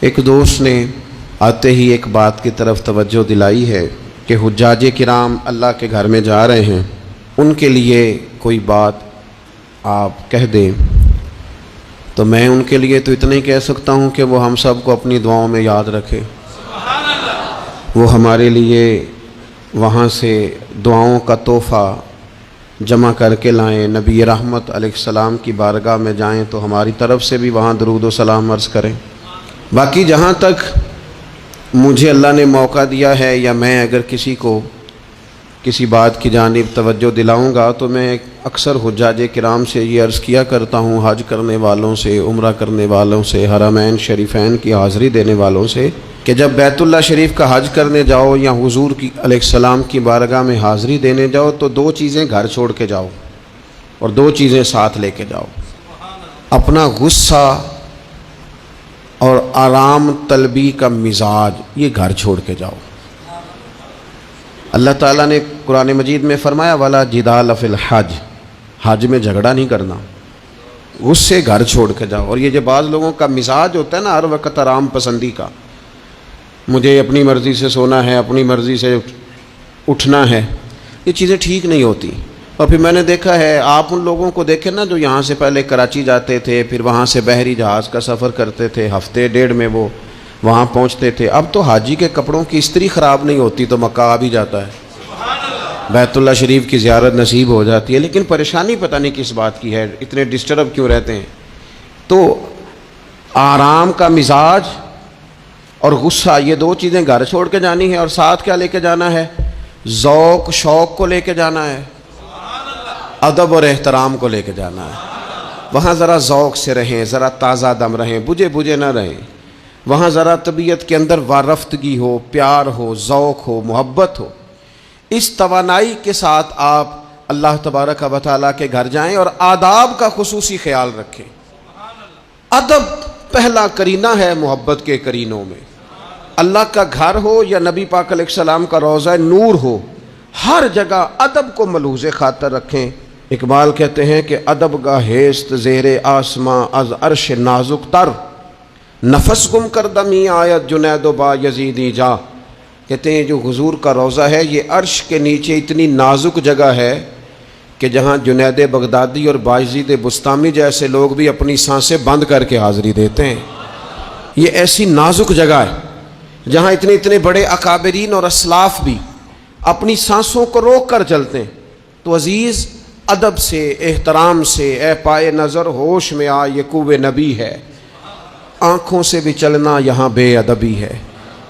ایک دوست نے آتے ہی ایک بات کی طرف توجہ دلائی ہے کہ حجاج کرام اللہ کے گھر میں جا رہے ہیں، ان کے لیے کوئی بات آپ کہہ دیں۔ تو میں ان کے لیے تو اتنا ہی کہہ سکتا ہوں کہ وہ ہم سب کو اپنی دعاؤں میں یاد رکھے، وہ ہمارے لیے وہاں سے دعاؤں کا تحفہ جمع کر کے لائیں، نبی رحمت علیہ السلام کی بارگاہ میں جائیں تو ہماری طرف سے بھی وہاں درود و سلام عرض کریں۔ باقی جہاں تک مجھے اللہ نے موقع دیا ہے یا میں اگر کسی کو کسی بات کی جانب توجہ دلاؤں گا تو میں اکثر حجاج کرام سے یہ عرض کیا کرتا ہوں، حج کرنے والوں سے، عمرہ کرنے والوں سے، حرمین شریفین کی حاضری دینے والوں سے، کہ جب بیت اللہ شریف کا حج کرنے جاؤ یا حضور کی علیہ السلام کی بارگاہ میں حاضری دینے جاؤ تو دو چیزیں گھر چھوڑ کے جاؤ اور دو چیزیں ساتھ لے کے جاؤ، اپنا غصہ اور آرام طلبی کا مزاج، یہ گھر چھوڑ کے جاؤ۔ اللہ تعالیٰ نے قرآن مجید میں فرمایا وَلَا جِدَالَ فِي الْحَجِّ، حج میں جھگڑا نہیں کرنا، غصے گھر چھوڑ کے جاؤ۔ اور یہ جو بعض لوگوں کا مزاج ہوتا ہے نا ہر وقت آرام پسندی کا، مجھے اپنی مرضی سے سونا ہے، اپنی مرضی سے اٹھنا ہے، یہ چیزیں ٹھیک نہیں ہوتی۔ اور پھر میں نے دیکھا ہے، آپ ان لوگوں کو دیکھیں نا جو یہاں سے پہلے کراچی جاتے تھے، پھر وہاں سے بحری جہاز کا سفر کرتے تھے، ہفتے ڈیڑھ میں وہ وہاں پہنچتے تھے۔ اب تو حاجی کے کپڑوں کی استری خراب نہیں ہوتی تو مکہ آ بھی جاتا ہے، بیت اللہ شریف کی زیارت نصیب ہو جاتی ہے، لیکن پریشانی پتہ نہیں کس بات کی ہے، اتنے ڈسٹرب کیوں رہتے ہیں۔ تو آرام کا مزاج اور غصہ، یہ دو چیزیں گھر چھوڑ کے جانی ہے، اور ساتھ کیا لے کے جانا ہے؟ ذوق شوق کو لے کے جانا ہے، ادب اور احترام کو لے کے جانا ہے۔ وہاں ذرا ذوق سے رہیں، ذرا تازہ دم رہیں، بجھے بجھے نہ رہیں، وہاں ذرا طبیعت کے اندر وارفتگی ہو، پیار ہو، ذوق ہو، محبت ہو۔ اس توانائی کے ساتھ آپ اللہ تبارک و تعالیٰ کے گھر جائیں اور آداب کا خصوصی خیال رکھیں۔ ادب پہلا کرینہ ہے محبت کے کرینوں میں۔ اللہ کا گھر ہو یا نبی پاک علیہ السلام کا روضہ نور ہو، ہر جگہ ادب کو ملحوظ خاطر رکھیں۔ اقبال کہتے ہیں کہ ادب کا ہیست زیر آسماں از عرش نازک تر، نفس گم کر دمی آیت جنید و با یزیدی جا۔ کہتے ہیں جو حضور کا روضہ ہے یہ عرش کے نیچے اتنی نازک جگہ ہے کہ جہاں جنید بغدادی اور بایزید بسطامی جیسے لوگ بھی اپنی سانسیں بند کر کے حاضری دیتے ہیں۔ یہ ایسی نازک جگہ ہے جہاں اتنے بڑے اکابرین اور اسلاف بھی اپنی سانسوں کو روک کر چلتے ہیں۔ تو عزیز، ادب سے، احترام سے، اے پائے نظر ہوش میں آ، یہ کوہ نبی ہے، آنکھوں سے بھی چلنا یہاں بے ادبی ہے۔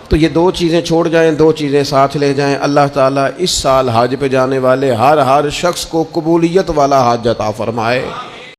تو یہ دو چیزیں چھوڑ جائیں، دو چیزیں ساتھ لے جائیں۔ اللہ تعالیٰ اس سال حج پہ جانے والے ہر شخص کو قبولیت والا حج عطا فرمائے۔